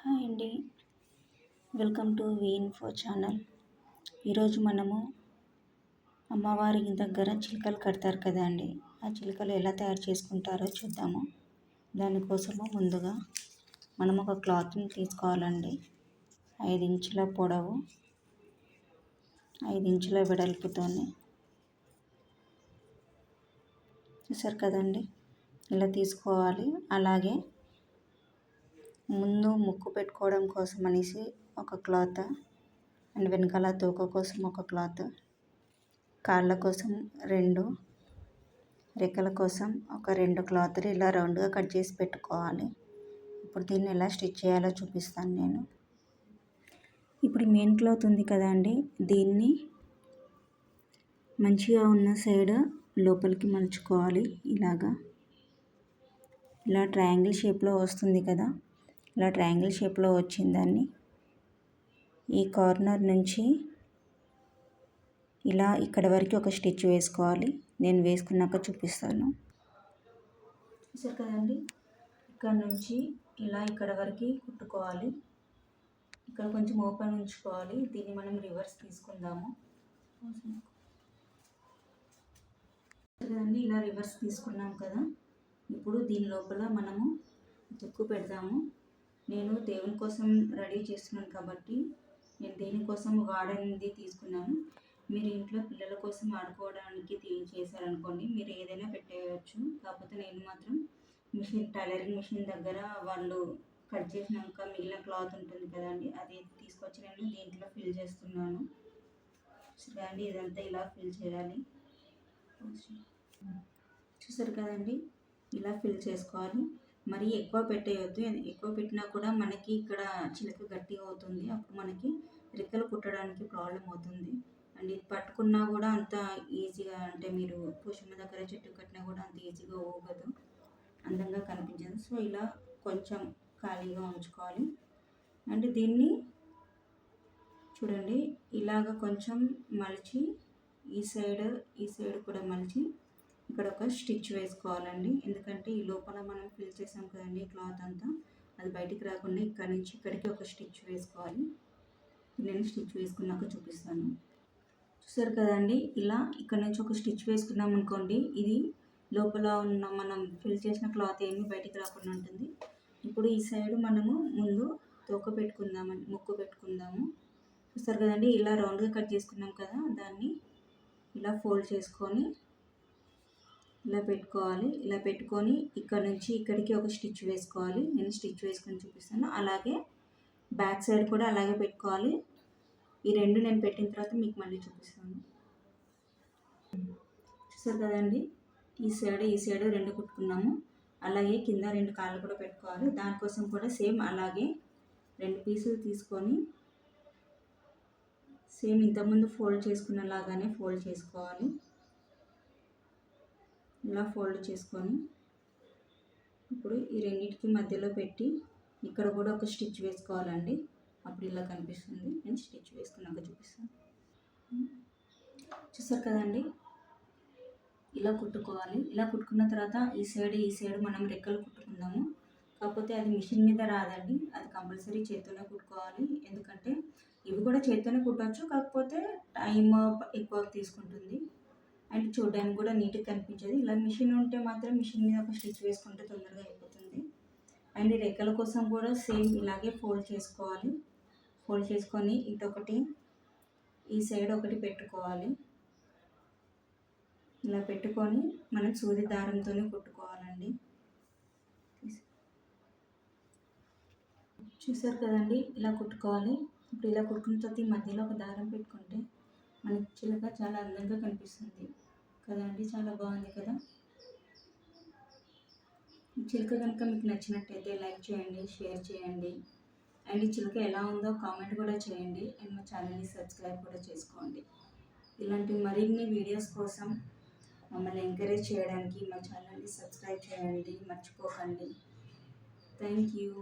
Hi అండి. Welcome to V Info channel. ఈరోజు మనము అమ్మవారి దగ్గర చిలుకలు కడతారు కదా అండి, ఆ చిలుకలు ఎలా తయారు చేసుకుంటారో చూద్దాము. దానికోసము ముందుగా మనం ఒక క్లాత్ని తీసుకోవాలండి. 5 ఇంచుల పొడవు, 5 ఇంచుల వెడల్పుతోనే, చూసారు కదండి, ఇలా తీసుకోవాలి. అలాగే ముందు ముక్కు పెట్టుకోవడం కోసం అనేసి ఒక క్లాత్, అండ్ వెనకాల తోక కోసం ఒక క్లాత్, కాళ్ళ కోసం 2, రెక్కల కోసం ఒక 2 క్లాత్లు ఇలా రౌండ్గా కట్ చేసి పెట్టుకోవాలి. ఇప్పుడు దీన్ని ఎలా స్టిచ్ చేయాలో చూపిస్తాను నేను. ఇప్పుడు మెయిన్ క్లాత్ ఉంది కదా అండి, దీన్ని మంచిగా ఉన్న సైడ్ లోపలికి మలుచుకోవాలి. ఇలా ట్రయాంగిల్ షేప్లో వస్తుంది కదా, ఇలా ట్రయాంగిల్ షేప్లో వచ్చిందాన్ని ఈ కార్నర్ నుంచి ఇలా ఇక్కడ వరకు ఒక స్టిచ్ వేసుకోవాలి. నేను వేసుకున్నాక చూపిస్తాను. చూసారు కదండి, ఇక్కడ నుంచి ఇలా ఇక్కడ వరకు కుట్టుకోవాలి. ఇక్కడ కొంచెం ఓపెన్ ఉంచుకోవాలి. దీన్ని మనం రివర్స్ తీసుకుందాము కదండి. ఇలా రివర్స్ తీసుకున్నాం కదా, ఇప్పుడు దీని లోపల మనము తుక్కు పెడదాము. నేను దేవుని కోసం రెడీ చేస్తున్నాను కాబట్టి నేను దేనికోసం వాడనిది తీసుకున్నాను. మీరు ఇంట్లో పిల్లల కోసం ఆడుకోవడానికి చేశారనుకోండి, మీరు ఏదైనా పెట్టేయచ్చు. కాకపోతే నేను మాత్రం టైలరింగ్ మిషన్ దగ్గర వాళ్ళు కట్ చేసినాక మిగిలిన క్లాత్ ఉంటుంది కదండి, అది తీసుకొచ్చి నేను దీంట్లో ఫిల్ చేస్తున్నాను. చూడండి, ఇదంతా ఇలా ఫిల్ చేయాలి. చూసారు కదండి, ఇలా ఫిల్ చేసుకోవాలి. మరి ఎక్కువ పెట్టేయొద్దు. ఎక్కువ పెట్టినా కూడా మనకి ఇక్కడ చిలక గట్టిగా అవుతుంది. అప్పుడు మనకి రెక్కలు కుట్టడానికి ప్రాబ్లం అవుతుంది. అండ్ ఇది పట్టుకున్నా కూడా అంత ఈజీగా, అంటే మీరు పుష్ప దగ్గర చెట్టు కట్టినా కూడా అంత ఈజీగా ఊగదు, అందంగా కనిపించదు. సో ఇలా కొంచెం ఖాళీగా ఉంచుకోవాలి. అండ్ దీన్ని చూడండి, ఇలాగ కొంచెం మలిచి ఈ సైడ్ కూడా మలిచి ఇక్కడ ఒక స్టిచ్ వేసుకోవాలండి. ఎందుకంటే ఈ లోపల మనం ఫిల్ చేసాం కదండి క్లాత్ అంతా, అది బయటికి రాకుండా ఇక్కడ నుంచి ఇక్కడికి ఒక స్టిచ్ వేసుకోవాలి. నేను స్టిచ్ వేసుకున్నాక చూపిస్తాను. చూసారు కదండి, ఇలా ఇక్కడ నుంచి ఒక స్టిచ్ వేసుకున్నాం అనుకోండి, ఇది లోపల ఉన్న మనం ఫిల్ చేసిన క్లాత్ ఏమీ బయటికి రాకుండా ఉంటుంది. ఇప్పుడు ఈ సైడ్ మనము ముందు ముక్కు పెట్టుకుందాము. చూసారు కదండి, ఇలా రౌండ్గా కట్ చేసుకున్నాం కదా, దాన్ని ఇలా ఫోల్డ్ చేసుకొని ఇలా పెట్టుకోవాలి. ఇలా పెట్టుకొని ఇక్కడ నుంచి ఇక్కడికి ఒక స్టిచ్ వేసుకోవాలి. నేను స్టిచ్ వేసుకొని చూపిస్తాను. అలాగే బ్యాక్ సైడ్ కూడా అలాగే పెట్టుకోవాలి. ఈ 2 నేను పెట్టిన తర్వాత మీకు మళ్ళీ చూపిస్తాను. చూసారు కదండి, ఈ సైడ్ 2 కుట్టుకున్నాము. అలాగే కింద 2 కాళ్ళు కూడా పెట్టుకోవాలి. దానికోసం కూడా సేమ్ అలాగే 2 పీసులు తీసుకొని సేమ్ ఇంతకుముందు ఫోల్డ్ చేసుకున్న లాగానే ఫోల్డ్ చేసుకోవాలి. ఇలా ఫోల్డ్ చేసుకొని ఇప్పుడు ఈ రెండింటికి మధ్యలో పెట్టి ఇక్కడ కూడా ఒక స్టిచ్ వేసుకోవాలండి. అప్పుడు ఇలా కనిపిస్తుంది. నేను స్టిచ్ వేసుకున్నాక చూపిస్తాను. చూసారు కదండి, ఇలా కుట్టుకోవాలి. ఇలా కుట్టుకున్న తర్వాత ఈ సైడ్ మనం రెక్కలు కుట్టుకుందాము. కాకపోతే అది మిషన్ మీద రాదండి, అది కంపల్సరీ చేత్తోనే కుట్టుకోవాలి. ఎందుకంటే ఇవి కూడా చేత్తోనే కుట్టవచ్చు, కాకపోతే టైం ఎక్కువ తీసుకుంటుంది అండ్ చూడడానికి కూడా నీట్గా కనిపించదు. ఇలా మిషన్ ఉంటే మాత్రం మిషన్ మీద ఒక స్టిచ్ వేసుకుంటే తొందరగా అయిపోతుంది. అండ్ రెక్కల కోసం కూడా సేమ్ ఇలాగే ఫోల్డ్ చేసుకోవాలి. ఫోల్డ్ చేసుకొని ఇటొకటి ఈ సైడ్ ఒకటి పెట్టుకోవాలి. ఇలా పెట్టుకొని మనం సూది దారంతోనే కుట్టుకోవాలండి. చూసారు కదండి, ఇలా కుట్టుకోవాలి. ఇప్పుడు ఇలా కుట్టుకున్న తర్వాత మధ్యలో ఒక దారం పెట్టుకుంటే మనకి చిలక చాలా అందంగా కనిపిస్తుంది కదండి. చాలా బాగుంది కదా. ఈ చిలక కనుక మీకు నచ్చినట్టయితే లైక్ చేయండి, షేర్ చేయండి. అండ్ ఈ చిలక ఎలా ఉందో కామెంట్ కూడా చేయండి. అండ్ మా ఛానల్ని సబ్స్క్రైబ్ కూడా చేసుకోండి. ఇలాంటి మరిన్ని వీడియోస్ కోసం మమ్మల్ని ఎంకరేజ్ చేయడానికి మా ఛానల్ని సబ్స్క్రైబ్ చేయండి, మర్చిపోకండి. Thank you.